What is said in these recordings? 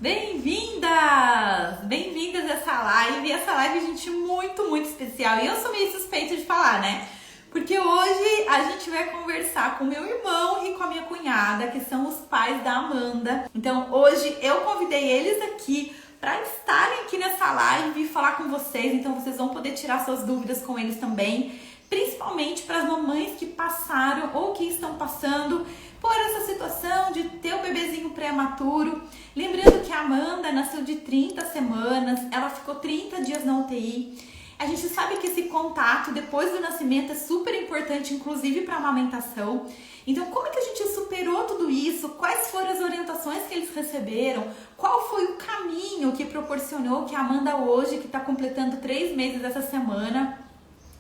Bem-vindas! Bem-vindas a essa live. Essa live, gente, muito especial. E eu sou meio suspeita de falar, né? Porque hoje a gente vai conversar com meu irmão e com a minha cunhada, que são os pais da Amanda. Então, hoje eu convidei eles aqui para estarem aqui nessa live e falar com vocês. Então, vocês vão poder tirar suas dúvidas com eles também. Principalmente para as mamães que passaram ou que estão passando por essa situação de ter o bebezinho prematuro. Lembrando que a Amanda nasceu de 30 semanas, ela ficou 30 dias na UTI. A gente sabe que esse contato depois do nascimento é super importante, inclusive para a amamentação. Então, como é que a gente superou tudo isso? Quais foram as orientações que eles receberam? Qual foi o caminho que proporcionou que a Amanda hoje, que está completando 3 meses essa semana,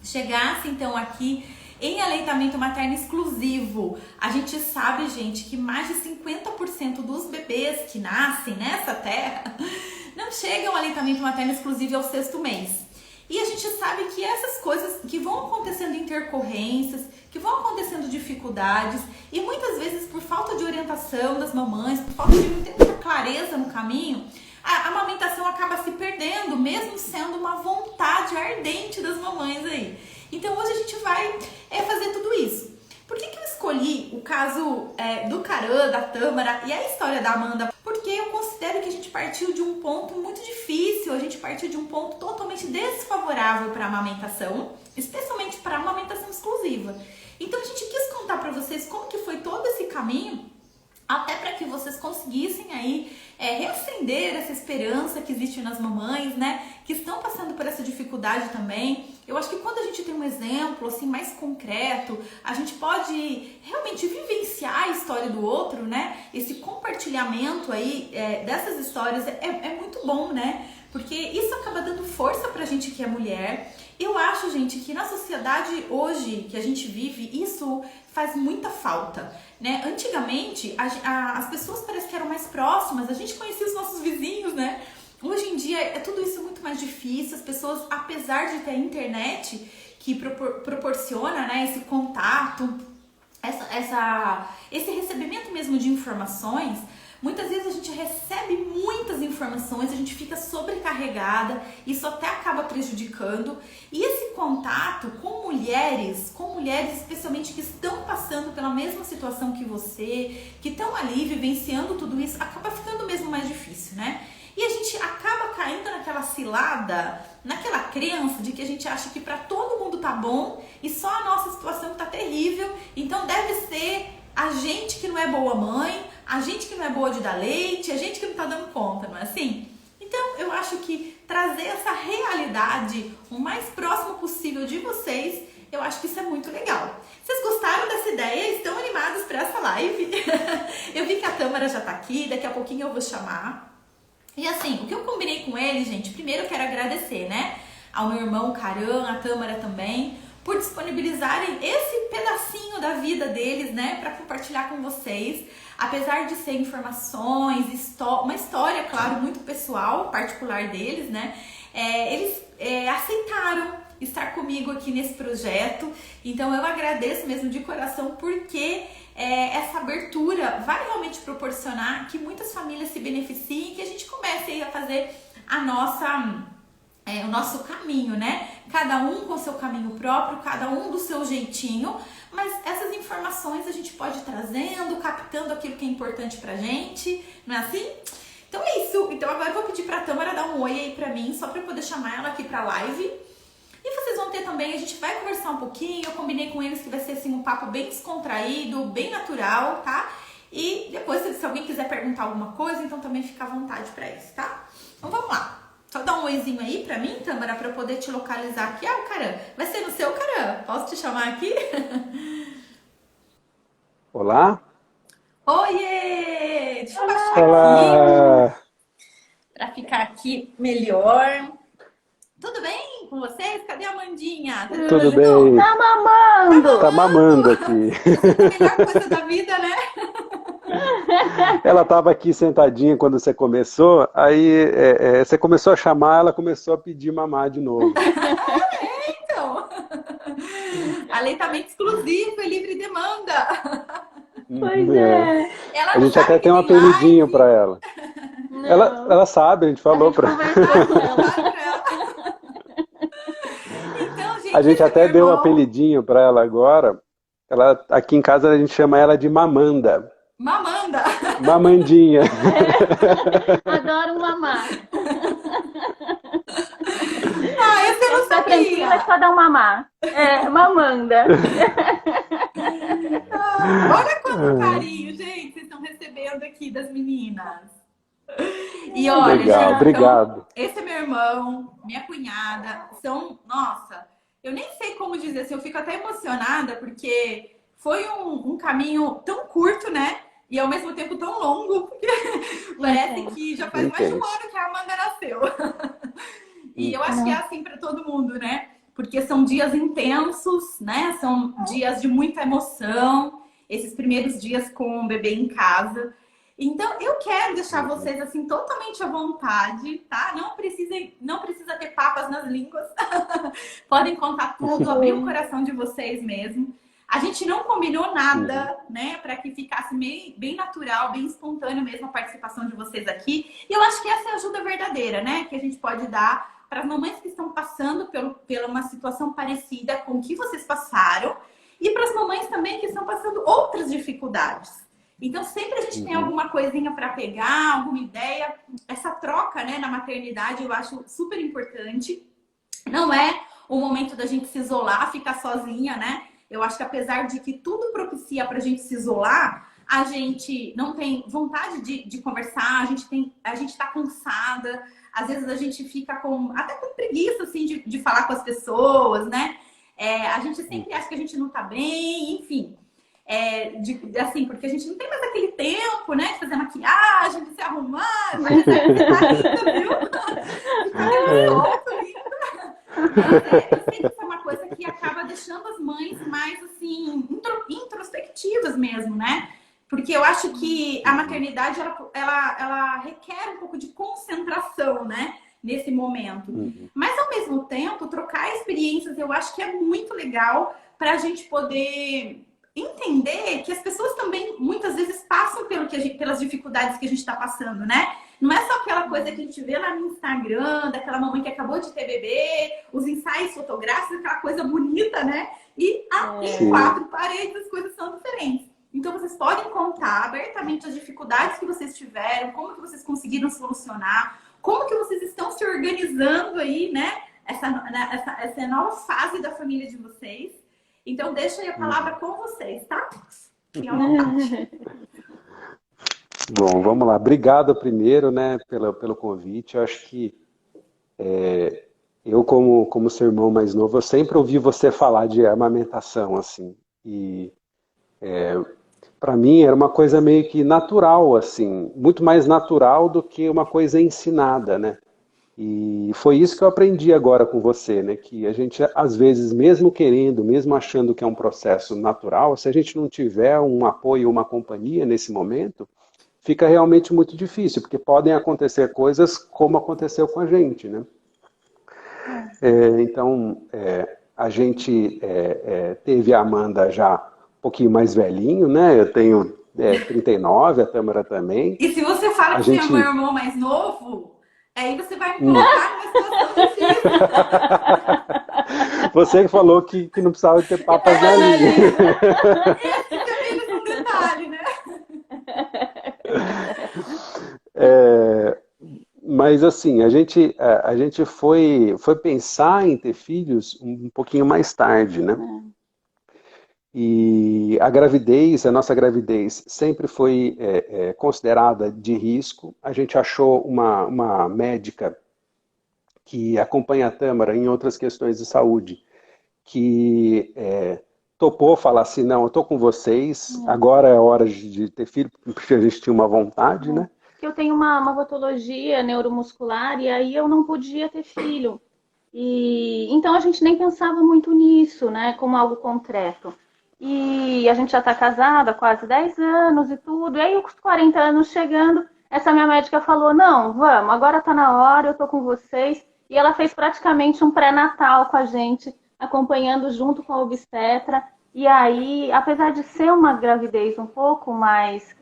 chegasse então aqui em aleitamento materno exclusivo? A gente sabe, gente, que mais de 50% dos bebês que nascem nessa terra não chegam ao aleitamento materno exclusivo ao 6º mês. E a gente sabe que essas coisas que vão acontecendo intercorrências, que vão acontecendo dificuldades, e muitas vezes por falta de orientação das mamães, por falta de muita clareza no caminho, a amamentação acaba se perdendo, mesmo sendo uma vontade ardente das mamães aí. Então hoje a gente vai fazer tudo isso. Por que eu escolhi o caso do Karan, da Tâmara e a história da Amanda? Porque eu considero que a gente partiu de um ponto muito difícil, a gente partiu de um ponto totalmente desfavorável para a amamentação, especialmente para a amamentação exclusiva. Então a gente quis contar para vocês como que foi todo esse caminho, até para que vocês conseguissem aí reacender essa esperança que existe nas mamães, né? Que estão passando por essa dificuldade também. Eu acho que quando a gente tem um exemplo assim mais concreto, a gente pode realmente vivenciar a história do outro, né? Esse compartilhamento aí dessas histórias é muito bom, né? Porque isso acaba dando força pra gente que é mulher. Eu acho, gente, que na sociedade hoje que a gente vive, isso faz muita falta, né? Antigamente, as pessoas parece que eram mais próximas, a gente conhecia os nossos vizinhos, né? Hoje em dia é tudo isso muito mais difícil, as pessoas, apesar de ter a internet que proporciona, né, esse contato, esse recebimento mesmo de informações, muitas vezes a gente recebe muitas informações, a gente fica sobrecarregada, isso até acaba prejudicando. E esse contato com mulheres especialmente que estão passando pela mesma situação que você, que estão ali vivenciando tudo isso, acaba ficando mesmo mais difícil, né? E a gente acaba caindo naquela cilada, naquela crença de que a gente acha que para todo mundo tá bom e só a nossa situação tá terrível, então deve ser a gente que não é boa mãe, a gente que não é boa de dar leite, a gente que não tá dando conta, não é assim? Então eu acho que trazer essa realidade o mais próximo possível de vocês, eu acho que isso é muito legal. Vocês gostaram dessa ideia? Estão animados para essa live? Eu vi que a Tâmara já tá aqui, daqui a pouquinho eu vou chamar. E assim, o que eu combinei com ele, gente, primeiro eu quero agradecer, né, ao meu irmão Karan, a Tâmara também, por disponibilizarem esse pedacinho da vida deles, né, para compartilhar com vocês. Apesar de ser informações, uma história, claro, muito pessoal, particular deles, né, eles aceitaram estar comigo aqui nesse projeto. Então eu agradeço mesmo de coração, porque essa abertura vai realmente proporcionar que muitas famílias se beneficiem e que a gente comece aí a fazer o nosso caminho, né? Cada um com seu caminho próprio, cada um do seu jeitinho, mas essas informações a gente pode ir trazendo, captando aquilo que é importante pra gente, não é assim? Então é isso. Então agora eu vou pedir pra Tâmara dar um oi aí pra mim, só pra eu poder chamar ela aqui pra live. E vocês vão ter também, a gente vai conversar um pouquinho, eu combinei com eles que vai ser assim um papo bem descontraído, bem natural, tá? E depois, se alguém quiser perguntar alguma coisa, então também fica à vontade pra isso, tá? Então vamos lá. Só dá um oizinho aí pra mim, Tâmara, pra eu poder te localizar aqui. Ah, o Karan. Vai ser no seu, Karan? Posso te chamar aqui? Olá. Oiê! Deixa eu baixar Olá. aqui pra ficar aqui melhor. Tudo bem com vocês? Cadê a Amandinha? Tá Tudo bem? Tá mamando! Tá mamando aqui. Essa é a melhor coisa da vida, né? Ela estava aqui sentadinha quando você começou, aí você começou a chamar, ela começou a pedir mamar de novo. Então. Aleitamento exclusivo e livre demanda. Pois é. Ela A gente sabe até que tem um apelidinho live. para ela. Ela sabe, a gente A falou gente pra conversou com ela. Então, A gente, gente esse é meu até deu um irmão, apelidinho para ela agora. Ela, aqui em casa a gente chama ela de Mamanda. Mamanda. Mamandinha. Adoro mamar. Ah, esse eu Quer não ficar tranquila, é sabia. só dar um mamar. É, mamanda. Ah, olha quanto carinho, gente, vocês estão recebendo aqui das meninas. E olha, Legal, gente, então, obrigado. esse é meu irmão, minha cunhada, são, nossa, eu nem sei como dizer assim, eu fico até emocionada, porque foi um caminho tão curto, né? E ao mesmo tempo tão longo, porque parece Intenso. que já faz mais de um Intenso. ano que a Amanda nasceu. E eu acho que é Não. assim para todo mundo, né? Porque são dias intensos, né? São dias de muita emoção, esses primeiros dias com o bebê em casa. Então, eu quero deixar Uhum. vocês assim totalmente à vontade, tá? Não precisa ter papas nas línguas. Podem contar tudo, abrir o coração de vocês mesmo. A gente não combinou Uhum. nada, né, para que ficasse bem natural, bem espontâneo mesmo a participação de vocês aqui. E eu acho que essa é a ajuda verdadeira, né, que a gente pode dar para as mamães que estão passando pela uma situação parecida com o que vocês passaram e para as mamães também que estão passando outras dificuldades. Então, sempre a gente tem Uhum. alguma coisinha para pegar, alguma ideia. Essa troca, né, na maternidade eu acho super importante. Não é o momento da gente se isolar, ficar sozinha, né? Eu acho que apesar de que tudo propicia pra gente se isolar, a gente não tem vontade de conversar, a gente tá cansada, às vezes a gente fica até com preguiça, assim, de falar com as pessoas, né? A gente sempre acha que a gente não tá bem, enfim. Assim, porque a gente não tem mais aquele tempo, né? De fazer maquiagem, de se arrumar, mas tá linda, viu? De cabelo É. solto, mas eu sei que isso é uma coisa que acaba deixando as mães mais, assim, introspectivas mesmo, né? Porque eu acho que a Uhum. maternidade, ela requer um pouco de concentração, né? Nesse momento. Uhum. Mas, ao mesmo tempo, trocar experiências, eu acho que é muito legal para a gente poder entender que as pessoas também, muitas vezes, passam pelas dificuldades que a gente está passando, né? Não é só aquela coisa que a gente vê lá no Instagram, daquela mamãe que acabou de ter bebê, os ensaios fotográficos, aquela coisa bonita, né? E em Sim. quatro paredes as coisas são diferentes. Então vocês podem contar abertamente as dificuldades que vocês tiveram, como que vocês conseguiram solucionar, como que vocês estão se organizando aí, né? Essa nova fase da família de vocês. Então deixa aí a palavra Uhum. com vocês, tá? Fiquem à vontade. Bom, vamos lá. Obrigado primeiro, né, pelo convite. Eu acho que eu, como seu irmão mais novo, eu sempre ouvi você falar de amamentação, assim. E para mim era uma coisa meio que natural, assim, muito mais natural do que uma coisa ensinada, né? E foi isso que eu aprendi agora com você, né? Que a gente, às vezes, mesmo querendo, mesmo achando que é um processo natural, se a gente não tiver um apoio, uma companhia nesse momento, fica realmente muito difícil, porque podem acontecer coisas como aconteceu com a gente, né? Então, a gente teve a Amanda já um pouquinho mais velhinho, né? Eu tenho 39, a Tâmara também. E se você fala A que você é meu gente. irmão mais novo, aí você vai me colocar numa situação difícil. Você que falou que não precisava ter papas na Ana língua. Lívia. Esse também é um detalhe, né? Mas assim, a gente foi pensar em ter filhos um pouquinho mais tarde, né? E a nossa gravidez sempre foi considerada de risco. A gente achou uma médica que acompanha a Tâmara em outras questões de saúde, que topou falar assim, não, eu estou com vocês, agora é a hora de ter filho, porque a gente tinha uma vontade, né? Que eu tenho uma patologia neuromuscular e aí eu não podia ter filho. E então a gente nem pensava muito nisso, né, como algo concreto. E a gente já está casada há quase 10 anos e tudo. E aí, os 40 anos chegando, essa minha médica falou: não, vamos, agora está na hora, eu estou com vocês. E ela fez praticamente um pré-natal com a gente, acompanhando junto com a obstetra. E aí, apesar de ser uma gravidez um pouco mais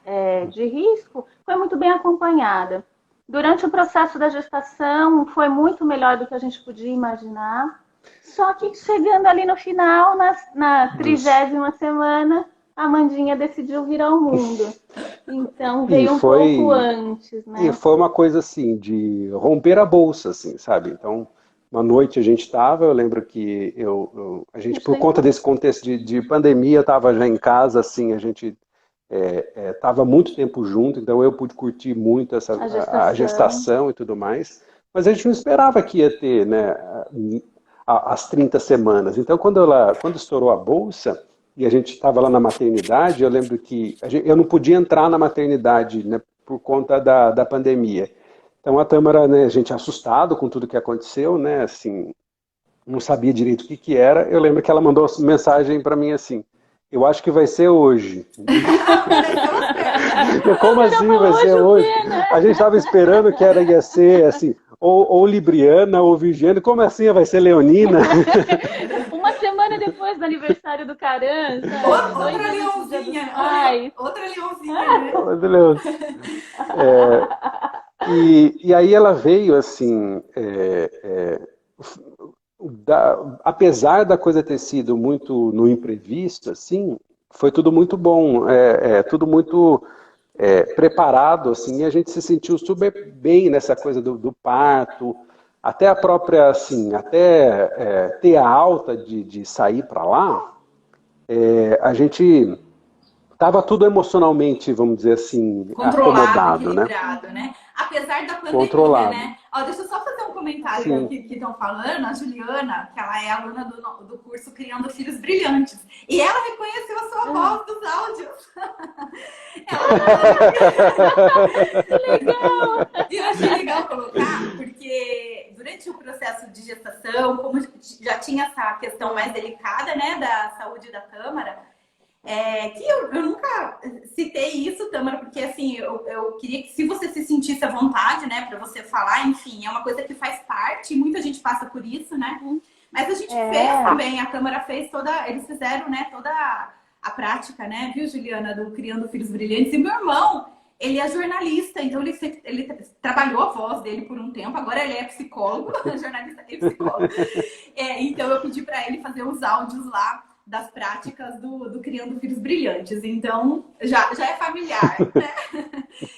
de risco, foi muito bem acompanhada. Durante o processo da gestação, foi muito melhor do que a gente podia imaginar. Só que chegando ali no final, na 30ª semana, a Amandinha decidiu vir ao mundo. Então veio um pouco antes, né? E foi uma coisa assim, de romper a bolsa, assim, sabe? Então, uma noite a gente estava, eu lembro que a gente, por conta desse contexto de pandemia, estava já em casa, assim, a gente estava muito tempo junto, então eu pude curtir muito a gestação e tudo mais, mas a gente não esperava que ia ter, né, as 30 semanas. Então, quando estourou a bolsa e a gente estava lá na maternidade, eu lembro que eu não podia entrar na maternidade, né, por conta da pandemia. Então, a Tâmara, né, a gente assustado com tudo que aconteceu, né, assim, não sabia direito o que era. Eu lembro que ela mandou mensagem para mim assim: eu acho que vai ser hoje. Como assim vai ser hoje? A gente estava esperando que ia ser assim, ou Libriana ou Virgiane. Como assim vai ser Leonina? Uma semana depois do aniversário do Caran, outra leãozinha. Outra leãozinha. E aí ela veio assim, apesar da coisa ter sido muito no imprevisto, assim, foi tudo muito bom, tudo muito preparado, assim, e a gente se sentiu super bem nessa coisa do parto, até a própria, assim, até ter a alta de sair para lá, a gente estava tudo emocionalmente, vamos dizer assim, controlado, acomodado, né? Apesar da pandemia, controlado. né? Deixa eu só fazer um comentário que estão falando. A Juliana, que ela é aluna do curso Criando Filhos Brilhantes. E ela reconheceu a sua voz dos áudios. Legal! E eu achei legal colocar, porque durante o processo de gestação, como já tinha essa questão mais delicada, né, da saúde da Tâmara, que eu nunca citei isso, Tâmara, porque assim, eu queria que se você se sentisse à vontade, né, para você falar, enfim, é uma coisa que faz parte, muita gente passa por isso, né? Mas a gente fez também, a Tâmara fez eles fizeram, né, toda a prática, né, viu, Juliana, do Criando Filhos Brilhantes, e meu irmão, ele é jornalista, então ele trabalhou a voz dele por um tempo, agora ele é psicólogo, jornalista e psicólogo. Então eu pedi para ele fazer os áudios lá das práticas do Criando Filhos Brilhantes. Então, já é familiar, né?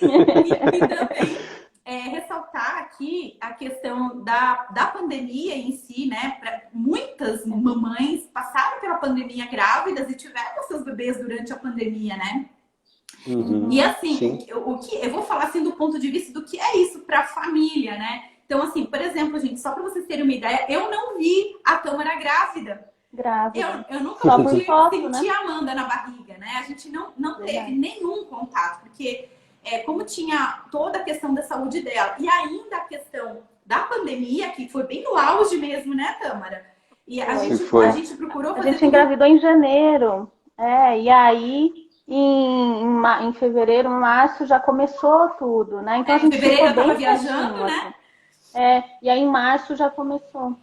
E também ressaltar aqui a questão da pandemia em si, né? Muitas mamães passaram pela pandemia grávidas e tiveram seus bebês durante a pandemia, né? E assim, eu vou falar assim do ponto de vista do que é isso para a família, né? Então, assim, por exemplo, gente, só para vocês terem uma ideia, eu não vi a Tâmara grávida. Eu nunca senti a Amanda na barriga, né? A gente não teve nenhum contato, porque como tinha toda a questão da saúde dela e ainda a questão da pandemia, que foi bem no auge mesmo, né, Tâmara? E a gente procurou fazer. A gente engravidou em janeiro. E aí em fevereiro, março já começou tudo, né? Então a gente em fevereiro ficou bem viajando, né? Assim. E aí em março já começou.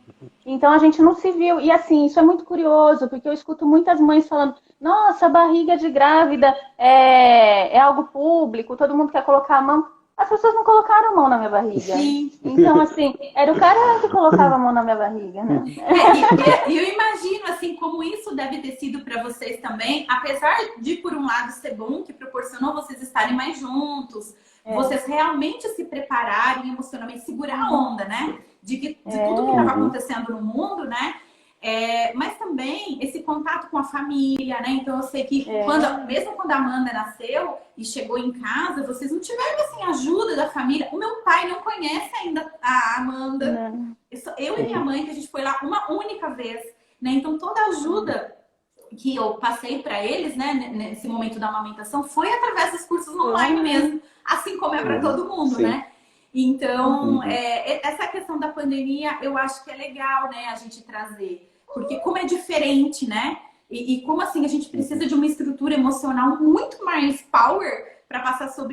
Então a gente não se viu. E assim, isso é muito curioso, porque eu escuto muitas mães falando: nossa, barriga de grávida é algo público, todo mundo quer colocar a mão. As pessoas não colocaram a mão na minha barriga. Sim. Então, assim, era o cara que colocava a mão na minha barriga, né? E eu imagino, assim, como isso deve ter sido para vocês também, apesar de, por um lado, ser bom, que proporcionou vocês estarem mais juntos, vocês realmente se prepararem emocionalmente, segurar a onda, né? De tudo que estava acontecendo no mundo, né? Mas também esse contato com a família, né? Então eu sei que mesmo quando a Amanda nasceu e chegou em casa, vocês não tiveram assim ajuda da família. O meu pai não conhece ainda a Amanda. Eu e minha mãe, que a gente foi lá uma única vez, né? Então toda a ajuda que eu passei para eles, né, nesse momento da amamentação, foi através dos cursos online mesmo, assim como é para todo mundo, né? Então, essa questão da pandemia, eu acho que é legal, né, a gente trazer. Porque como é diferente, né? E como assim, a gente precisa de uma estrutura emocional muito mais power para passar por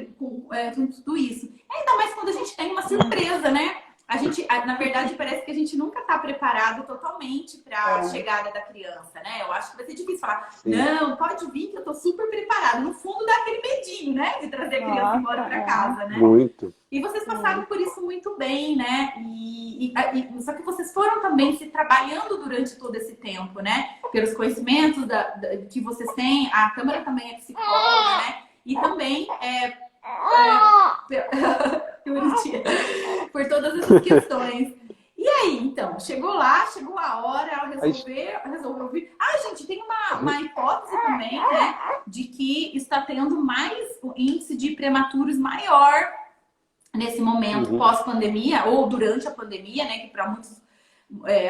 tudo isso. Ainda mais quando a gente tem uma surpresa, né? Na verdade, parece que a gente nunca está preparado totalmente para a chegada da criança, né? Eu acho que vai ser difícil falar, Sim. não, pode vir que eu tô super preparado. No fundo, dá aquele medinho, né? De trazer a criança embora para casa, né? Muito. E vocês passaram por isso muito bem, né? Só que vocês foram também se trabalhando durante todo esse tempo, né? Pelos conhecimentos que vocês têm. A Câmara também é psicóloga, né? E também por todas essas questões. E aí, então, chegou a hora, ela resolveu vir. Ah, gente, tem uma hipótese também, né? De que está tendo mais o índice de prematuros maior nesse momento pós-pandemia, ou durante a pandemia, né? Que para muitos,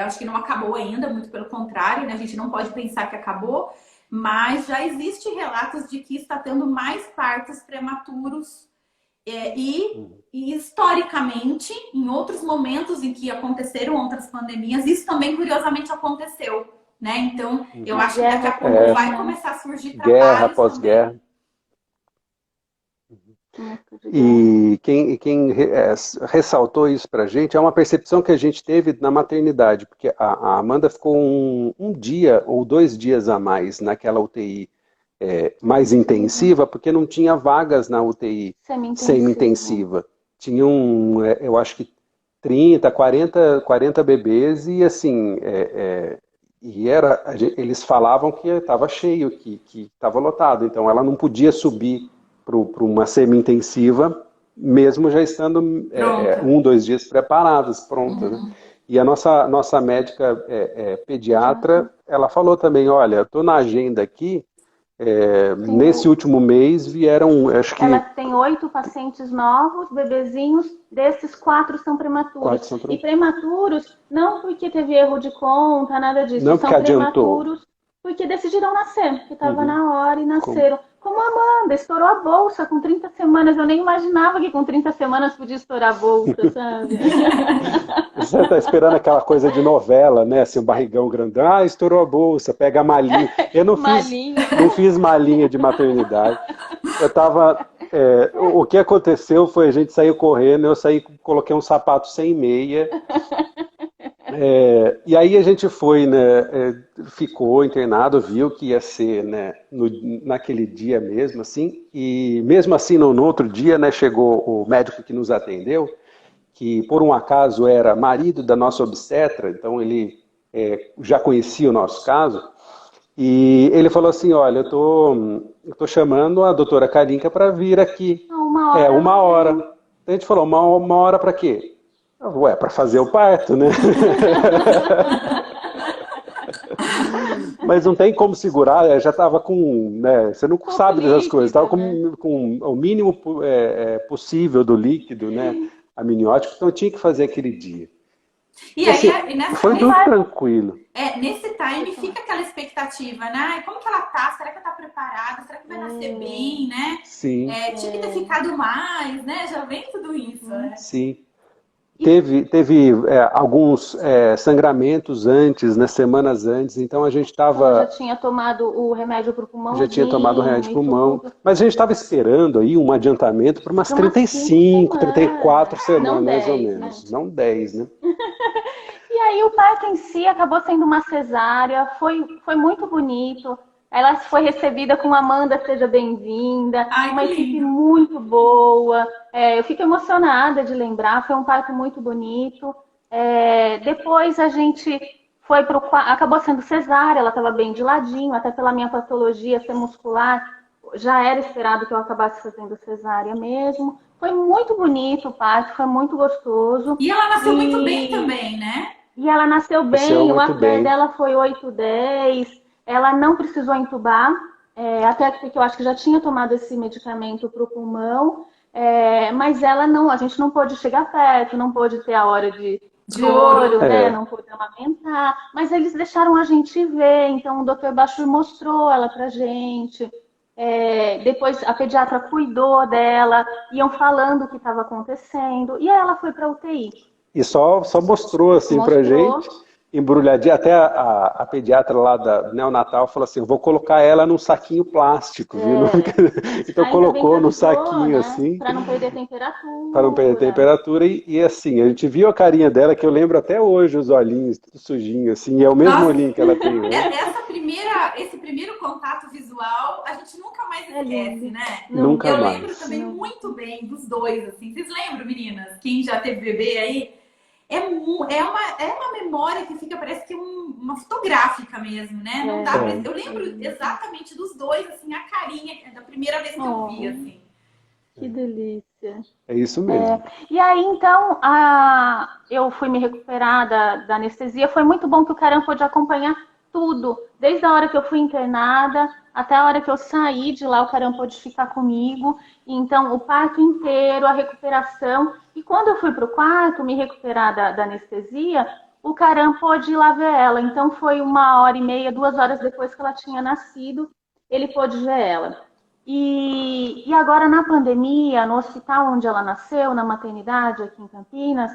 acho que não acabou ainda, muito pelo contrário, né? A gente não pode pensar que acabou, mas já existe relatos de que está tendo mais partos prematuros. E historicamente, em outros momentos em que aconteceram outras pandemias, isso também curiosamente aconteceu, né? Então, eu acho que daqui a pouco vai começar a surgir trabalhos guerra após guerra. E quem ressaltou isso pra gente é uma percepção que a gente teve na maternidade, porque a Amanda ficou um dia ou 2 dias a mais naquela UTI mais intensiva, porque não tinha vagas na UTI semi-intensiva. Tinham, eu acho que 30, 40 bebês e assim, eles falavam que estava cheio, que estava lotado, então ela não podia subir para uma semi-intensiva, mesmo já estando 1, 2 dias preparadas, prontas. Né? E a nossa médica pediatra, ela falou também, olha, eu estou na agenda aqui, nesse último mês vieram, acho que... Ela tem 8 pacientes novos, bebezinhos, desses 4 são prematuros. E prematuros, não porque teve erro de conta, nada disso, não são prematuros porque decidiram nascer, que estava na hora e nasceram. Como a Amanda, estourou a bolsa com 30 semanas, eu nem imaginava que com 30 semanas podia estourar a bolsa, sabe? Você está esperando aquela coisa de novela, né? Assim, um barrigão grandão, estourou a bolsa, pega a malinha. Eu não fiz malinha de maternidade. Eu tava... o que aconteceu foi a gente saiu correndo, coloquei um sapato sem meia. E aí a gente foi, né? Ficou internado, viu que ia ser, né? Naquele dia mesmo, assim. E mesmo assim, no outro dia, né? Chegou o médico que nos atendeu, que por um acaso era marido da nossa obstetra, então ele já conhecia o nosso caso, e ele falou assim, olha, eu tô chamando a doutora Kalinka para vir aqui. 1 hora. Então a gente falou, uma hora para quê? Ué, para fazer o parto, né? Mas não tem como segurar, já estava com, né, você não sabe dessas coisas, estava com o mínimo possível do líquido, né, amniótico, então tinha que fazer aquele dia. E assim, aí, foi tudo tranquilo. Nesse time fica aquela expectativa, né? Como que ela tá? Será que ela tá preparada? Será que vai nascer bem, né? Sim. Tinha que ter ficado mais, né? Já vem tudo isso, né? Sim. Teve alguns sangramentos antes, né, semanas antes, então a gente estava... Já tinha tomado o remédio para o pulmão. Já tinha tomado o remédio para o pulmão, mas a gente estava esperando aí um adiantamento para umas 35, 34 semanas, mais ou menos. Não 10, né? E aí o parto em si acabou sendo uma cesárea, foi muito bonito. Ela foi recebida com Amanda, seja bem-vinda, uma equipe muito boa. Eu fico emocionada de lembrar, foi um parto muito bonito. Depois a gente foi acabou sendo cesárea, ela estava bem de ladinho, até pela minha patologia ser muscular, já era esperado que eu acabasse fazendo cesárea mesmo. Foi muito bonito o parto, foi muito gostoso. E ela nasceu muito bem também, né? E ela nasceu bem, o APR dela foi 8,10. Ela não precisou entubar, até porque eu acho que já tinha tomado esse medicamento para o pulmão, mas ela não, a gente não pôde chegar perto, não pôde ter a hora de ouro, né? Não pôde amamentar, mas eles deixaram a gente ver, então o Dr. Bachur mostrou ela pra gente. Depois a pediatra cuidou dela, iam falando o que estava acontecendo, e aí ela foi para UTI. E só mostrou assim pra gente. embrulhadinha. Até a pediatra lá da neonatal falou assim, eu vou colocar ela num saquinho plástico, viu? Então Ainda bem que colocou no avisou, saquinho né? assim, Para não perder para não perder temperatura. temperatura. E assim, a gente viu a carinha dela, que eu lembro até hoje, os olhinhos, tudo sujinho, assim, e é o mesmo Nossa, olhinho que ela tem hoje. esse primeiro contato visual, a gente nunca mais É esquece, lindo. né? Nunca Eu lembro mais. também muito bem dos dois, assim. Vocês lembram, meninas? Quem já teve bebê aí? É uma memória que fica, parece que uma fotográfica mesmo, né? Não dá pra... Eu lembro exatamente dos dois, assim, a carinha da primeira vez que eu vi, assim. Que delícia. É isso mesmo. E aí, então, eu fui me recuperar da anestesia. Foi muito bom que o Karan pôde acompanhar tudo. Desde a hora que eu fui internada até a hora que eu saí de lá, o Karan pôde ficar comigo. Então, o parto inteiro, a recuperação. E quando eu fui para o quarto me recuperar da anestesia, o Karan pôde ir lá ver ela. Então, foi 1h30, 2 horas depois que ela tinha nascido, ele pôde ver ela. E agora na pandemia, no hospital onde ela nasceu, na maternidade aqui em Campinas,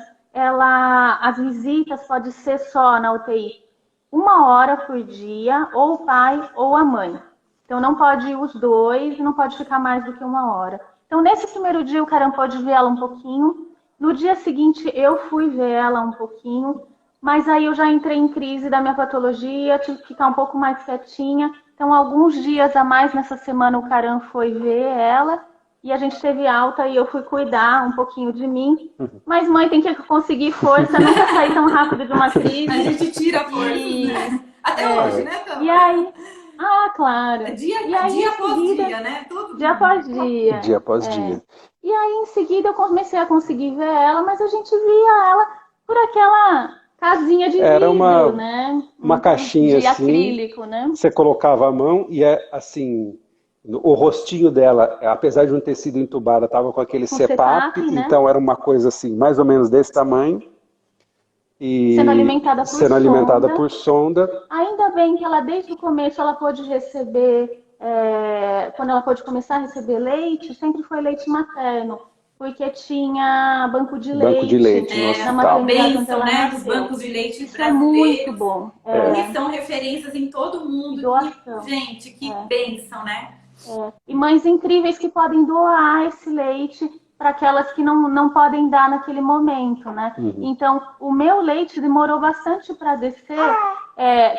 as visitas podem ser só na UTI 1 hora por dia, ou o pai ou a mãe. Então não pode ir os dois e não pode ficar mais do que 1 hora. Então nesse primeiro dia o Karan pôde ver ela um pouquinho, no dia seguinte eu fui ver ela um pouquinho, mas aí eu já entrei em crise da minha patologia, tive que ficar um pouco mais quietinha. Então, alguns dias a mais nessa semana, o Karan foi ver ela e a gente teve alta e eu fui cuidar um pouquinho de mim. Mas mãe tem que conseguir força, nunca sair tão rápido de uma crise. A gente tira força, né? Até hoje, né, Tâmara? E aí, claro. Dia após dia, né? Dia após dia. Dia após dia. E aí, em seguida, eu comecei a conseguir ver ela, mas a gente via ela por aquela casinha de vidro, né? Uma caixinha de assim, acrílico, né? Você colocava a mão e assim, o rostinho dela, apesar de não ter sido entubada, estava com aquele CPAP, né? Então era uma coisa assim, mais ou menos desse tamanho. E sendo alimentada por sonda. Ainda bem que ela, desde o começo, ela pôde receber, quando ela pôde começar a receber leite, sempre foi leite materno. Porque tinha banco de leite no na hospital. Bênção, né? Dos bancos de leite Isso é muito bom. Que são referências em todo mundo. Gente, que bênção, né? E mães incríveis que podem doar esse leite para aquelas que não podem dar naquele momento, né? Então, o meu leite demorou bastante para descer.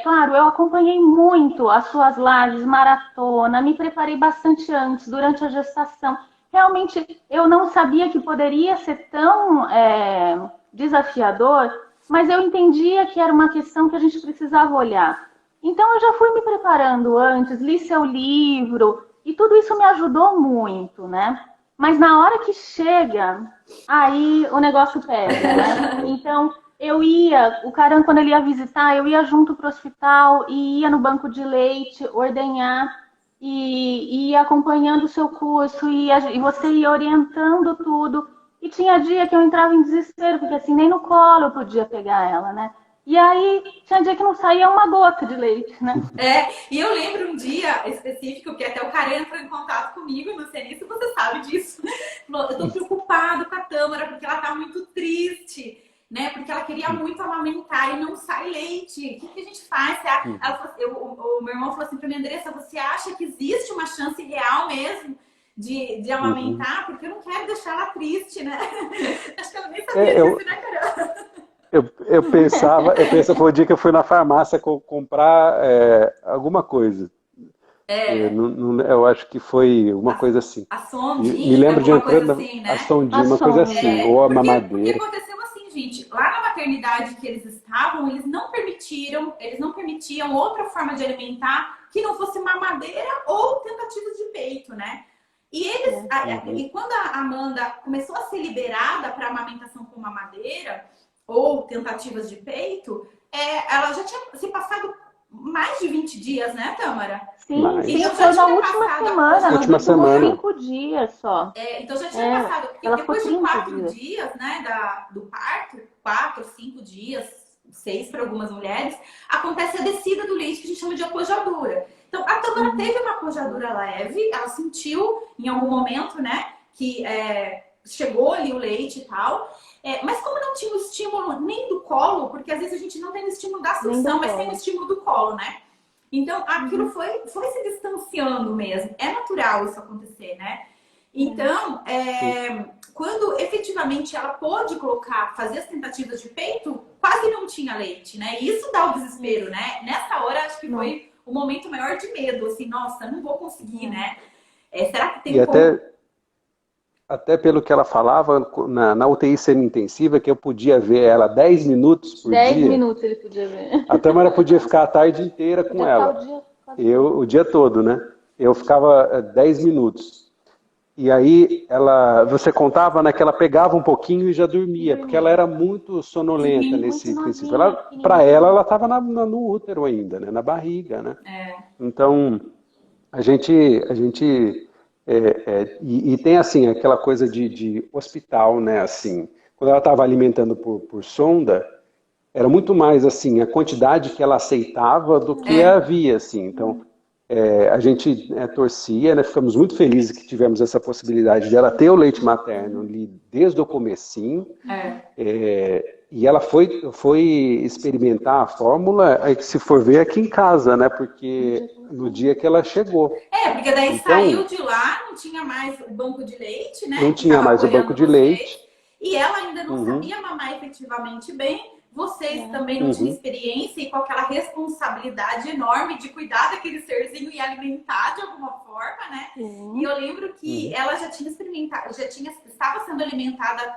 Claro, eu acompanhei muito as suas lives, maratona, me preparei bastante antes, durante a gestação. Realmente, eu não sabia que poderia ser tão desafiador, mas eu entendia que era uma questão que a gente precisava olhar. Então, eu já fui me preparando antes, li seu livro, e tudo isso me ajudou muito, né? Mas na hora que chega, aí o negócio pega, né? Então, o Karan, quando ele ia visitar, eu ia junto para o hospital e ia no banco de leite ordenhar, e ia acompanhando o seu curso, e você ia orientando tudo. E tinha dia que eu entrava em desespero, porque assim, nem no colo eu podia pegar ela, né? E aí, tinha dia que não saía uma gota de leite, né? E eu lembro um dia específico que até o Karan entrou em contato comigo, não sei nem se você sabe disso. Falou, eu tô preocupado com a Tâmara, porque ela tá muito triste, né? Porque ela queria muito amamentar e não sai leite. O que a gente faz? Ela falou, o meu irmão falou assim pra mim, Andressa, você acha que existe uma chance real mesmo de amamentar? Porque eu não quero deixar ela triste, né? Acho que ela nem sabia disso, né, Karan? Eu pensava, foi o dia que eu fui na farmácia comprar alguma coisa. Eu acho que foi uma coisa assim. A sondinha, me lembro de coisa assim, né? A sondinha, uma coisa assim, ou a mamadeira. Porque aconteceu assim, gente, lá na maternidade que eles estavam, eles não permitiam outra forma de alimentar que não fosse mamadeira ou tentativas de peito, né? E e quando a Amanda começou a ser liberada para amamentação com mamadeira ou tentativas de peito, ela já tinha se passado mais de 20 dias, né, Tâmara? Sim, foi na última semana, 5 dias só. Então já tinha passado, porque depois de 4 dias, né, do parto, 4, 5 dias, 6 para algumas mulheres, acontece a descida do leite, que a gente chama de acojadura. Então, a Tâmara teve uma acojadura leve, ela sentiu em algum momento, né, que chegou ali o leite e tal. Mas como não tinha o estímulo nem do colo, porque às vezes a gente não tem o estímulo da sucção, mas tem o estímulo do colo, né? Então, aquilo foi se distanciando mesmo. É natural isso acontecer, né? Então, quando efetivamente ela pôde fazer as tentativas de peito, quase não tinha leite, né? E isso dá o desespero, né? Nessa hora, acho que foi o momento maior de medo, assim, nossa, não vou conseguir, né? Será que tem até pelo que ela falava na UTI semi-intensiva, que eu podia ver ela 10 minutos por dia. 10 minutos ele podia ver. A Tâmara podia ficar a tarde inteira com ela. O dia todo, né? Eu ficava 10 minutos. E aí você contava, né, que ela pegava um pouquinho e já dormia, porque ela era muito sonolenta nesse princípio. Para ela estava no útero ainda, né, na barriga, né? Então, a gente e tem assim aquela coisa de hospital, né? Assim, quando ela estava alimentando por sonda, era muito mais assim a quantidade que ela aceitava do que havia, assim. Então, a gente torcia, né? Ficamos muito felizes que tivemos essa possibilidade dela ter o leite materno ali desde o comecinho. E ela foi experimentar a fórmula, se for ver, aqui em casa, né? Porque no dia que ela chegou. Porque daí saiu de lá, não tinha mais o banco de leite, né? Não tinha mais o banco de leite. E ela ainda não sabia mamar efetivamente bem. Vocês também não tinham experiência e com aquela responsabilidade enorme de cuidar daquele serzinho e alimentar de alguma forma, né? E eu lembro que ela já tinha experimentado, estava sendo alimentada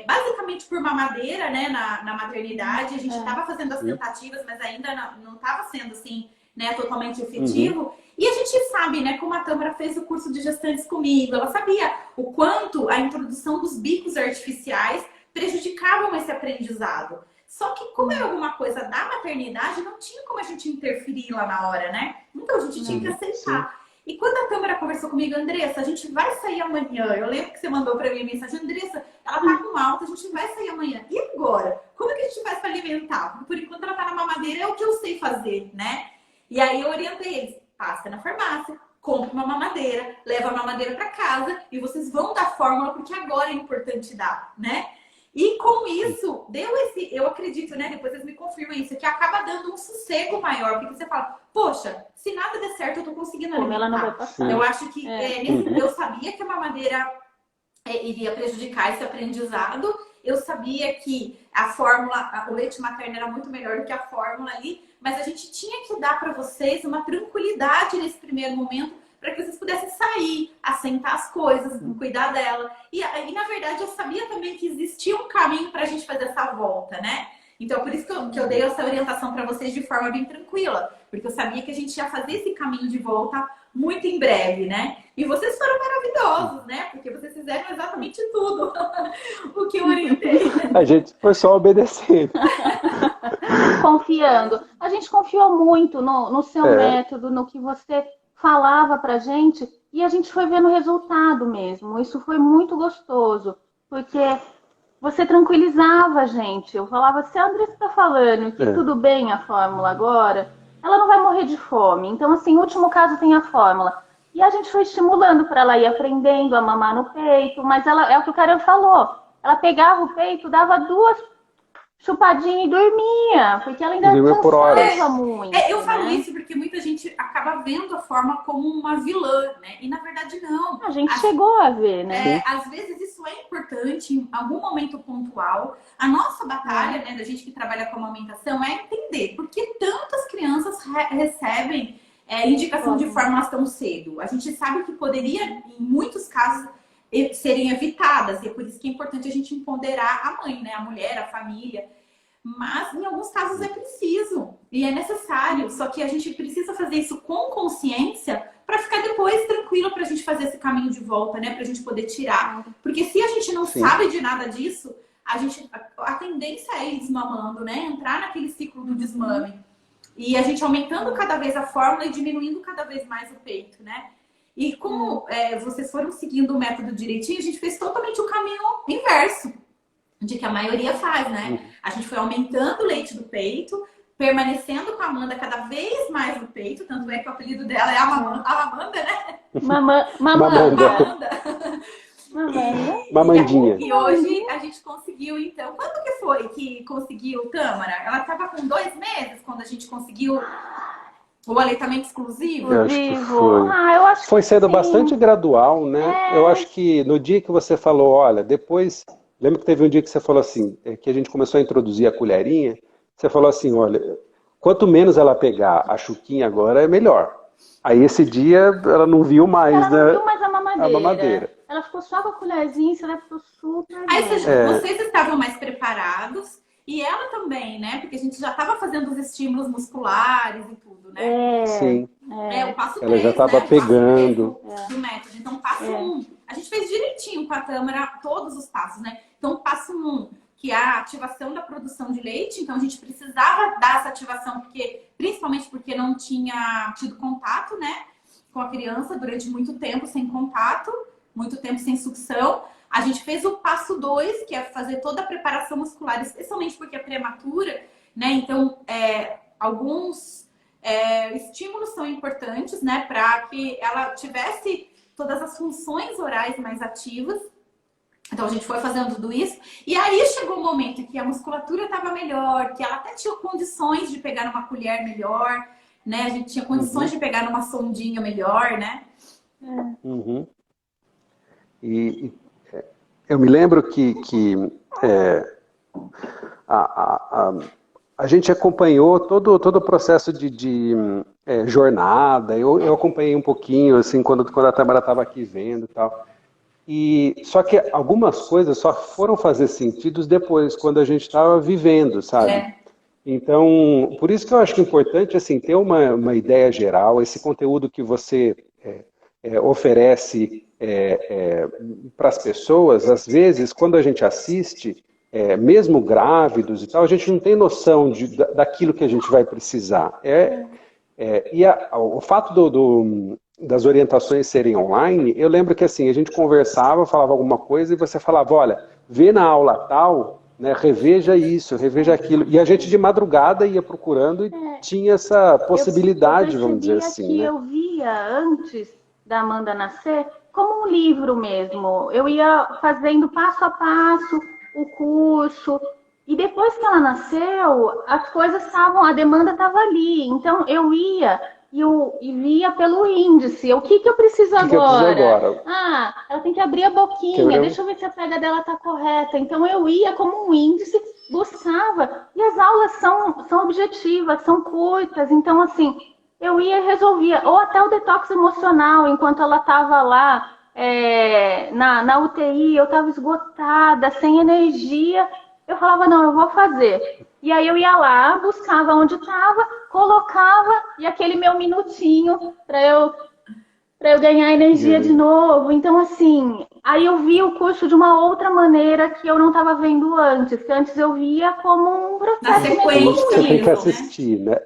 basicamente por mamadeira, né, na maternidade. A gente estava fazendo as tentativas, mas ainda não estava sendo assim, né, totalmente efetivo. E a gente sabe, né, como a Tâmara fez o curso de gestantes comigo, ela sabia o quanto a introdução dos bicos artificiais prejudicavam esse aprendizado. Só que como era alguma coisa da maternidade, não tinha como a gente interferir lá na hora, né? Então a gente tinha que aceitar. E quando a Tâmara conversou comigo, Andressa, a gente vai sair amanhã. Eu lembro que você mandou pra mim a mensagem, Andressa, ela tá com alta, a gente vai sair amanhã. E agora? Como é que a gente faz pra alimentar? Porque por enquanto ela tá na mamadeira, é o que eu sei fazer, né? E aí eu orientei eles, passa na farmácia, compra uma mamadeira, leva a mamadeira pra casa e vocês vão dar fórmula, porque agora é importante dar, né? E com isso, eu acredito, né? Depois vocês me confirmam isso, que acaba dando um sossego maior, porque você fala, poxa, se nada der certo, eu tô conseguindo alimentar. Ela não vai passar. Eu acho que eu sabia que a mamadeira iria prejudicar esse aprendizado. Eu sabia que a fórmula, o leite materno era muito melhor do que a fórmula ali, mas a gente tinha que dar para vocês uma tranquilidade nesse primeiro momento, para que vocês pudessem sair, assentar as coisas, cuidar dela. E na verdade, eu sabia também que existia um caminho para a gente fazer essa volta, né? Então, por isso que eu dei essa orientação para vocês de forma bem tranquila. Porque eu sabia que a gente ia fazer esse caminho de volta muito em breve, né? E vocês foram maravilhosos, né? Porque vocês fizeram exatamente tudo o que eu orientei. A gente foi só obedecendo. Confiando. A gente confiou muito no seu método, no que você falava pra gente, e a gente foi vendo o resultado mesmo. Isso foi muito gostoso, porque você tranquilizava a gente. Eu falava, se a Andressa tá falando que tudo bem a fórmula agora, ela não vai morrer de fome. Então, assim, no último caso tem a fórmula. E a gente foi estimulando para ela ir aprendendo a mamar no peito, mas ela, é o que o Karen falou, ela pegava o peito, dava 2 chupadinha e dormia, porque ela ainda cansava muito. Eu falo isso porque muita gente acaba vendo a forma como uma vilã, né? E na verdade não. A gente chegou a ver, né? Às vezes isso é importante em algum momento pontual. A nossa batalha, né, da gente que trabalha com amamentação, é entender por que tantas crianças recebem indicação de fórmulas tão cedo. A gente sabe que poderia, em muitos casos, serem evitadas, e é por isso que é importante a gente empoderar a mãe, né? A mulher, a família. Mas em alguns casos é preciso e é necessário, só que a gente precisa fazer isso com consciência para ficar depois tranquilo para a gente fazer esse caminho de volta, né? Para a gente poder tirar. Porque se a gente não sabe de nada disso, a tendência é ir desmamando, né? Entrar naquele ciclo do desmame. E a gente aumentando cada vez a fórmula e diminuindo cada vez mais o peito, né? E como vocês foram seguindo o método direitinho, a gente fez totalmente o caminho inverso de que a maioria faz, né? A gente foi aumentando o leite do peito, permanecendo com a Amanda cada vez mais no peito, tanto é que o apelido dela é a Amanda, né? Mamanda. Mamandinha. E hoje a gente conseguiu, então. Quando que foi que conseguiu, Tâmara? Ela estava com 2 meses quando a gente conseguiu o aleitamento exclusivo? Eu acho que foi. Eu acho Foi que sendo sim. bastante gradual, né? Eu acho que no dia que você falou, olha, depois. Lembra que teve um dia que você falou assim, que a gente começou a introduzir a colherinha? Você falou assim, olha, quanto menos ela pegar a chuquinha agora, é melhor. Aí esse dia ela não viu mais, Ela não né, viu mais a a mamadeira. Ela ficou só com a colherzinha, isso ficou super Aí bem. vocês estavam mais preparados e ela também, né? Porque a gente já estava fazendo os estímulos musculares e tudo, né? Sim. O passo 3, Ela já estava né? O passo pegando. 3 do método. Então, passo 1. A gente fez direitinho com a Tâmara todos os passos, né? Então, passo 1, que é a ativação da produção de leite. Então, a gente precisava dar essa ativação, principalmente porque não tinha tido contato, né? Com a criança durante muito tempo sem contato, muito tempo sem sucção. A gente fez o passo 2, que é fazer toda a preparação muscular, especialmente porque é prematura, né? Então, alguns estímulos são importantes, né? Para que ela tivesse todas as funções orais mais ativas. Então, a gente foi fazendo tudo isso. E aí chegou o momento em que a musculatura estava melhor, que ela até tinha condições de pegar numa colher melhor, né? A gente tinha condições de pegar numa sondinha melhor, né? Uhum. E eu me lembro que a gente acompanhou todo o processo de jornada. Eu acompanhei um pouquinho, assim, quando a Tamara estava aqui vendo e tal. Só que algumas coisas só foram fazer sentido depois, quando a gente estava vivendo, sabe? Então, por isso que eu acho que é importante, assim, ter uma ideia geral, esse conteúdo que você oferece para as pessoas. Às vezes, quando a gente assiste, mesmo grávidos e tal, a gente não tem noção daquilo que a gente vai precisar. O fato das orientações serem online, eu lembro que assim, a gente conversava, falava alguma coisa e você falava, olha, vê na aula tal, né, reveja isso, reveja aquilo. E a gente de madrugada ia procurando e tinha essa possibilidade, vamos dizer assim. Que né? eu via antes da Amanda nascer como um livro mesmo. Eu ia fazendo passo a passo o curso. E depois que ela nasceu, as coisas estavam, a demanda estava ali. Então eu ia e via pelo índice. O que eu preciso agora? Ela tem que abrir a boquinha. Deixa eu ver se a pega dela está correta. Então eu ia como um índice, buscava. E as aulas são objetivas, são curtas. Então, assim, eu ia e resolvia. Ou até o detox emocional, enquanto ela estava lá na UTI, eu estava esgotada, sem energia. Eu falava, não, eu vou fazer. E aí eu ia lá, buscava onde estava, colocava, e aquele meu minutinho para eu ganhar energia de novo. Então, assim, aí eu vi o curso de uma outra maneira que eu não estava vendo antes. Que antes eu via como um processo. Na sequência, você tem que assistir, né?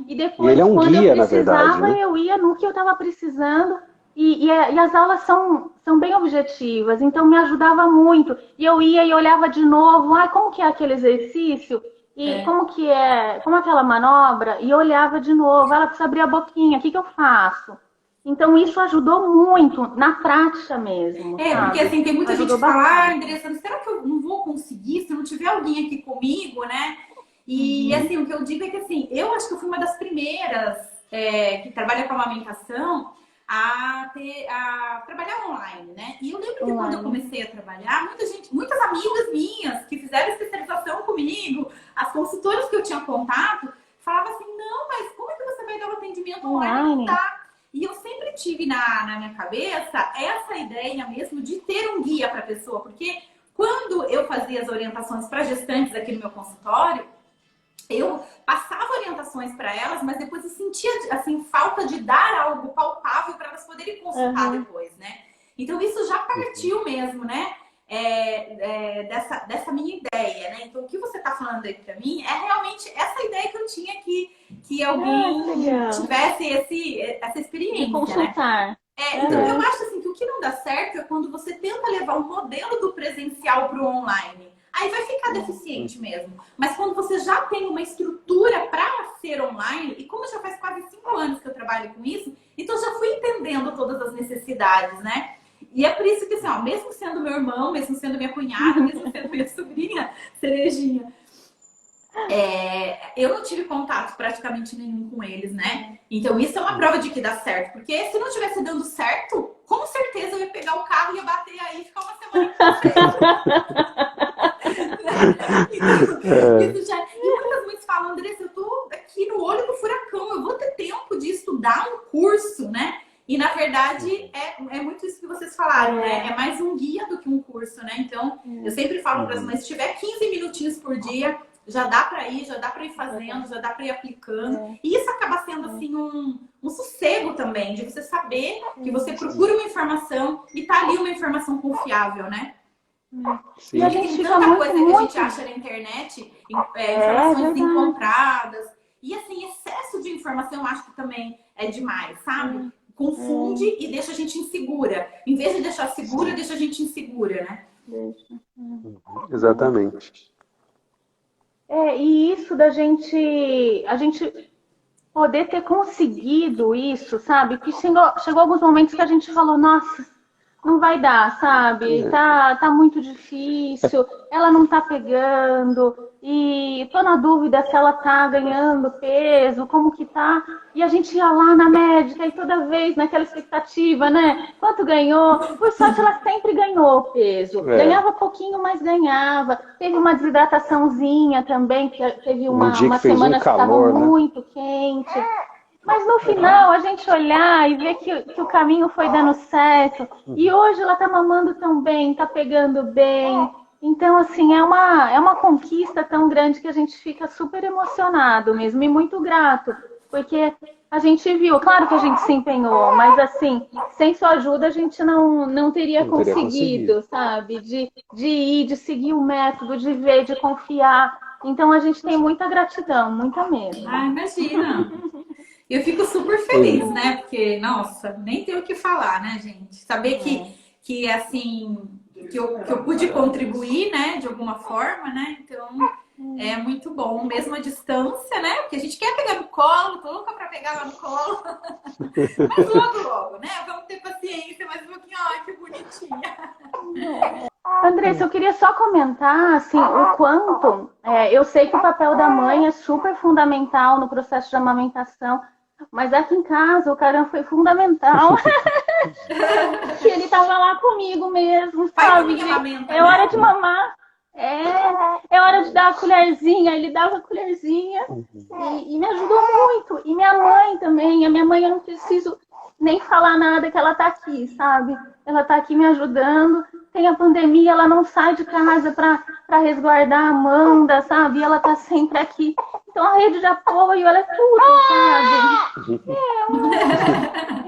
E depois, ele é um quando guia, eu precisava, na verdade, né? eu ia no que eu estava precisando. E as aulas são bem objetivas, então me ajudava muito. E eu ia e olhava de novo, como que é aquele exercício? E como aquela manobra? E eu olhava de novo, ela precisa abrir a boquinha, o que eu faço? Então isso ajudou muito, na prática mesmo. Porque assim, tem muita gente que fala, Andressa, será que eu não vou conseguir se não tiver alguém aqui comigo, né? E assim, o que eu digo é que assim, eu acho que eu fui uma das primeiras que trabalha com amamentação a trabalhar online, né? E eu lembro que quando eu comecei a trabalhar, muitas amigas minhas que fizeram especialização comigo, as consultoras que eu tinha contato, falavam assim, não, mas como é que você vai dar o atendimento online? Não tá. E eu sempre tive na minha cabeça essa ideia mesmo de ter um guia para a pessoa, porque quando eu fazia as orientações para gestantes aqui no meu consultório, eu passava orientações para elas, mas depois eu sentia assim, falta de dar algo palpável para elas poderem consultar depois, né? Então isso já partiu mesmo, né? Dessa minha ideia, né? Então o que você está falando aí para mim é realmente essa ideia que eu tinha que alguém tivesse essa experiência, de consultar. Né? Então eu acho assim que o que não dá certo é quando você tenta levar o modelo do presencial para o online. Aí vai ficar deficiente mesmo. Mas quando você já tem uma estrutura para ser online, e como já faz quase 5 anos que eu trabalho com isso, então já fui entendendo todas as necessidades, né? E é por isso que, assim, ó, mesmo sendo meu irmão, mesmo sendo minha cunhada, mesmo sendo minha sobrinha, Cerejinha, eu não tive contato praticamente nenhum com eles, né? Então isso é uma prova de que dá certo. Porque se não tivesse dando certo, com certeza eu ia pegar o carro, ia bater aí e ficar uma semana então, isso já... E muitas mães falam, Andressa, eu tô aqui no olho do furacão, eu vou ter tempo de estudar um curso, né? E na verdade é muito isso que vocês falaram, né? É mais um guia do que um curso, né? Então eu sempre falo para as mães, se tiver 15 minutinhos por dia, já dá para ir, já dá para ir fazendo, já dá para ir aplicando. E isso acaba sendo assim um sossego também, de você saber que você procura uma informação e tá ali uma informação confiável, né? Sim. E a gente tem tanta coisa que a gente acha na internet, informações encontradas. E assim, excesso de informação eu acho que também é demais, sabe? Confunde e deixa a gente insegura. Em vez de deixar segura, deixa a gente insegura, né? Exatamente. E isso da gente, a gente poder ter conseguido isso, sabe? Que chegou alguns momentos que a gente falou, nossa, não vai dar, sabe? Tá muito difícil, ela não tá pegando, e tô na dúvida se ela tá ganhando peso, como que tá. E a gente ia lá na médica e toda vez naquela expectativa, né? Quanto ganhou? Por sorte, ela sempre ganhou peso. Ganhava pouquinho, mas ganhava. Teve uma desidrataçãozinha também, que teve uma semana que estava muito quente. Mas no final, a gente olhar e ver que o caminho foi dando certo. E hoje ela tá mamando tão bem, tá pegando bem. Então, assim, é uma conquista tão grande que a gente fica super emocionado mesmo e muito grato. Porque a gente viu, claro que a gente se empenhou, mas assim, sem sua ajuda a gente não teria conseguido, sabe? De ir, de seguir o método, de ver, de confiar. Então a gente tem muita gratidão, muita mesmo. Ah, imagina! Eu fico super feliz, né? Porque, nossa, nem tenho o que falar, né, gente? Saber que assim, que eu pude contribuir, né, de alguma forma, né? Então, é muito bom, mesmo a distância, né? Porque a gente quer pegar no colo, tô louca pra pegar lá no colo. Mas logo, né? Vamos ter paciência, mais um pouquinho, ó, que bonitinha. Andressa, eu queria só comentar, assim, o quanto... eu sei que o papel da mãe é super fundamental no processo de amamentação, mas aqui em casa o Karan foi fundamental. Que ele tava lá comigo mesmo, sabe? É hora de mamar. É hora de dar a colherzinha. Ele dava a colherzinha e me ajudou muito. E minha mãe também. A minha mãe, eu não preciso nem falar nada, que ela tá aqui, sabe? Ela tá aqui me ajudando. Tem a pandemia, ela não sai de casa para resguardar a Amanda, sabe? E ela tá sempre aqui. Então a rede de apoio, ela é tudo, sabe?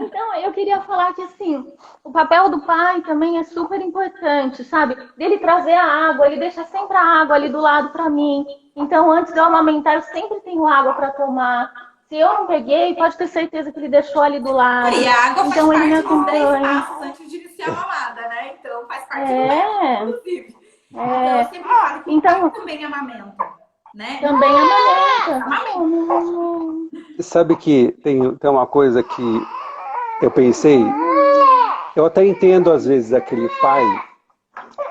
Então eu queria falar que assim, o papel do pai também é super importante, sabe? Dele trazer a água, ele deixa sempre a água ali do lado para mim. Então antes de eu amamentar, eu sempre tenho água para tomar. Se eu não peguei, pode ter certeza que ele deixou ali do lado. E a água então faz ele me parte dos 10 acompanha. passos antes de iniciar a mamada, né? Então faz parte do método, inclusive. Então eu sempre falo que o pai também amamenta, né? Também amamenta. Sabe que tem uma coisa que eu pensei, eu até entendo às vezes aquele pai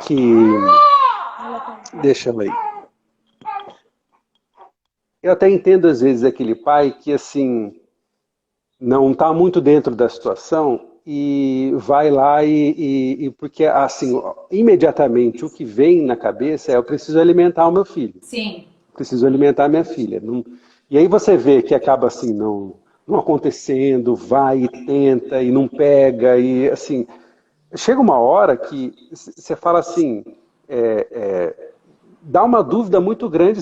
que... Deixa eu ver. Eu até entendo às vezes aquele pai que assim não está muito dentro da situação e vai lá e porque assim imediatamente o que vem na cabeça é eu preciso alimentar o meu filho. Sim. Preciso alimentar a minha filha. E aí você vê que acaba assim não acontecendo, vai e tenta e não pega e assim chega uma hora que você fala assim dá uma dúvida muito grande,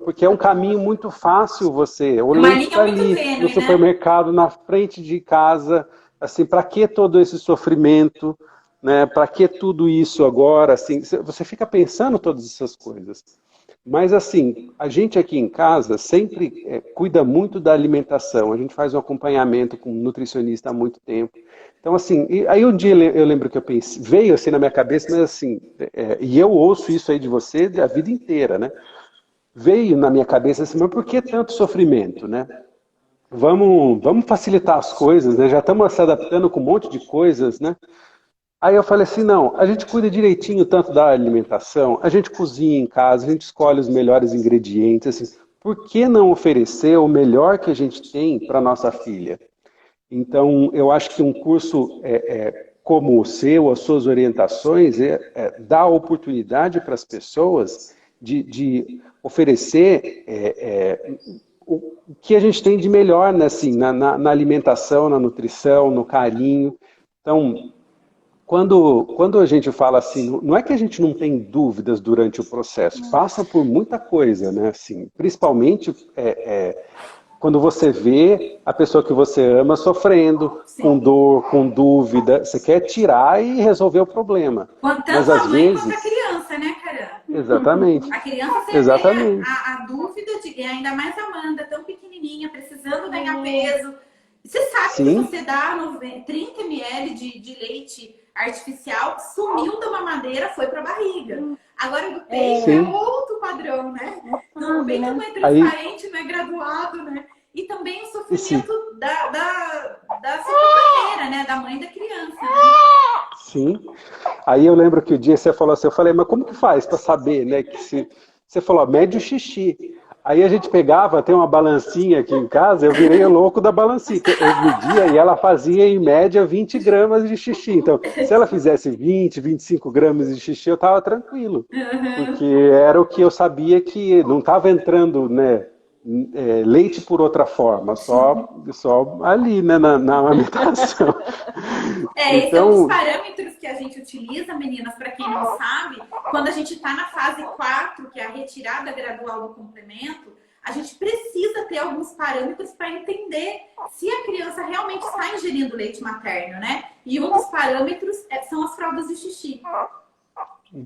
porque é um caminho muito fácil você. O leite está ali no supermercado, na frente de casa. Assim, para que todo esse sofrimento? Né? Para que tudo isso agora? Assim, você fica pensando todas essas coisas. Mas assim, a gente aqui em casa sempre cuida muito da alimentação. A gente faz um acompanhamento com um nutricionista há muito tempo. Então assim, aí um dia eu lembro que eu pensei, veio assim na minha cabeça, mas assim, e eu ouço isso aí de você a vida inteira, né? Veio na minha cabeça assim, mas por que tanto sofrimento, né? Vamos facilitar as coisas, né? Já estamos se adaptando com um monte de coisas, né? Aí eu falei assim, não, a gente cuida direitinho tanto da alimentação, a gente cozinha em casa, a gente escolhe os melhores ingredientes, assim, por que não oferecer o melhor que a gente tem para nossa filha? Então, eu acho que um curso como o seu, as suas orientações, dá a oportunidade para as pessoas de oferecer o que a gente tem de melhor, né, assim, na alimentação, na nutrição, no carinho. Então, quando a gente fala assim, não é que a gente não tem dúvidas durante o processo, passa por muita coisa, né? Assim, principalmente quando você vê a pessoa que você ama sofrendo, Sim. com dor, com dúvida, você quer tirar e resolver o problema. Tanto Mas a às mãe vezes... quanto a criança, né, Caramba? Exatamente. A criança sempre Exatamente. tem a dúvida de, e ainda mais a Amanda, tão pequenininha, precisando ganhar peso. Você sabe Sim. que você dá 30 ml de leite artificial, sumiu da mamadeira, foi pra barriga. Agora do peito Sim. é outro padrão, né? No peito não é transparente, não é graduado, né? E também o sofrimento da sua companheira, né? Da mãe da criança, né? Sim. Aí eu lembro que o dia você falou assim, eu falei, mas como que faz para saber, né? Que se... Você falou, mede o xixi. Aí a gente pegava, tem uma balancinha aqui em casa, eu virei o louco da balancinha. Eu media e ela fazia em média 20 gramas de xixi. Então, se ela fizesse 20, 25 gramas de xixi, eu estava tranquilo. Porque era o que eu sabia que não estava entrando, né? Leite por outra forma, só ali, né, na amamentação. Esse é um dos parâmetros que a gente utiliza, meninas, para quem não sabe, quando a gente está na fase 4, que é a retirada gradual do complemento, a gente precisa ter alguns parâmetros para entender se a criança realmente está ingerindo leite materno, né? E um dos parâmetros são as fraldas de xixi. E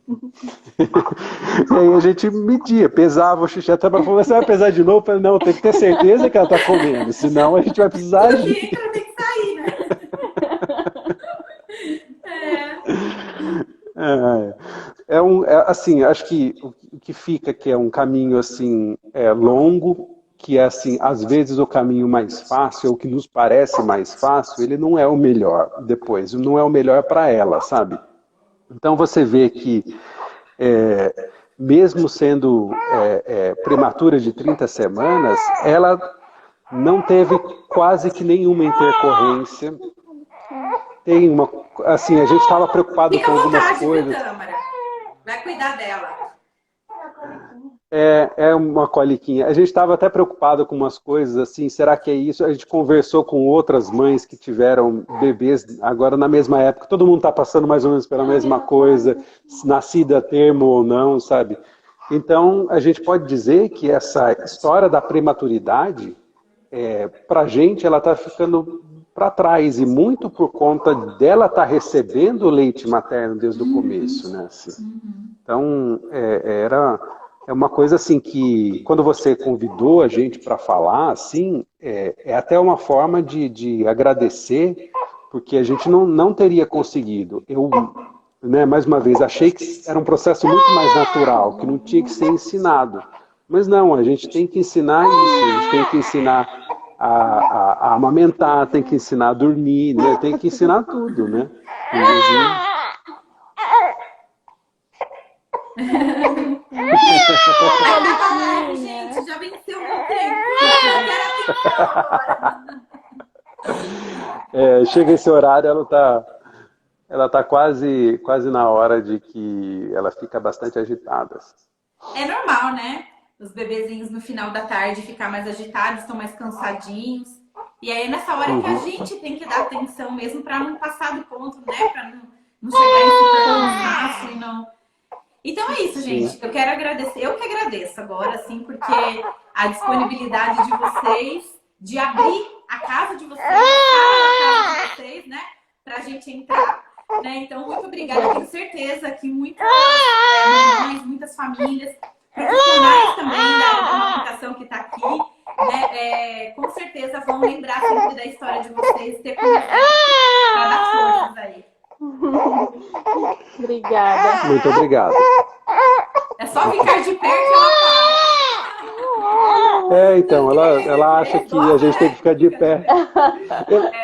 aí a gente media, pesava o xixi, até para falar, você vai pesar de novo? Eu falei, não, tem que ter certeza que ela está comendo, senão a gente vai precisar Tudo agir. que entra tem que sair, né? Assim, acho que o que fica que é um caminho assim longo, que é assim, às vezes o caminho mais fácil, ou que nos parece mais fácil, ele não é o melhor depois, não é o melhor para ela, sabe? Então você vê que mesmo sendo prematura de 30 semanas, ela não teve quase que nenhuma intercorrência. Tem uma, assim, a gente estava preocupado com algumas coisas. Vai cuidar dela. É uma coliquinha. A gente estava até preocupado com umas coisas assim, será que é isso? A gente conversou com outras mães que tiveram bebês agora na mesma época, todo mundo está passando mais ou menos pela mesma coisa, nascida a termo ou não, sabe? Então, a gente pode dizer que essa história da prematuridade, para a gente, ela está ficando para trás, e muito por conta dela estar recebendo o leite materno desde o começo, né? Assim. Então, é uma coisa assim que, quando você convidou a gente para falar, assim, é até uma forma de agradecer, porque a gente não teria conseguido. Eu, né, mais uma vez, achei que era um processo muito mais natural, que não tinha que ser ensinado. Mas não, a gente tem que ensinar isso, a gente tem que ensinar a amamentar, tem que ensinar a dormir, né? Tem que ensinar tudo, né? Gente, já venceu o meu tempo. Chega esse horário, ela tá quase na hora de que ela fica bastante agitada. É normal, né? Os bebezinhos no final da tarde ficar mais agitados, estão mais cansadinhos. E aí é nessa hora que a gente tem que dar atenção mesmo para não passar do ponto, né? Para não chegar em super cansaço e não... Então é isso, gente. Eu quero agradecer. Eu que agradeço agora, assim, porque a disponibilidade de vocês, de abrir a casa de vocês, a casa de vocês, né? Pra gente entrar, né? Então, muito obrigada. Eu tenho certeza que muitas mães, muitas famílias, profissionais também da amamentação que tá aqui, né? Com certeza vão lembrar sempre da história de vocês, ter conhecido para dar forças aí. Obrigada. Muito obrigado. É só ficar de perto que ela fala. Então, ela acha que a gente tem que ficar de pé.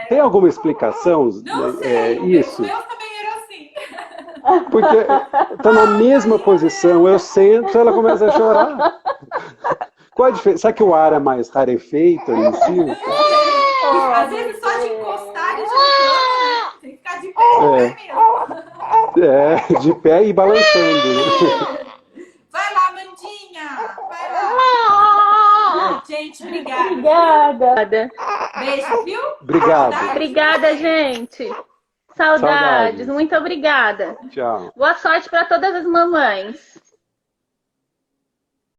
Tem alguma explicação? Não sei, Isso? o meu também era assim. Porque tá na mesma posição, eu sento, ela começa a chorar. Qual a diferença? Será que o ar é mais rarefeito ali em cima? Às vezes só de encostar já te né? Tem que ficar de pé, mesmo. De pé e balançando. Né? Vai lá, Mandinha! Vai lá! Gente, obrigada. Obrigada. Beijo, viu? Obrigado. Saudades. Obrigada, gente. Saudades. Muito obrigada. Tchau. Boa sorte para todas as mamães.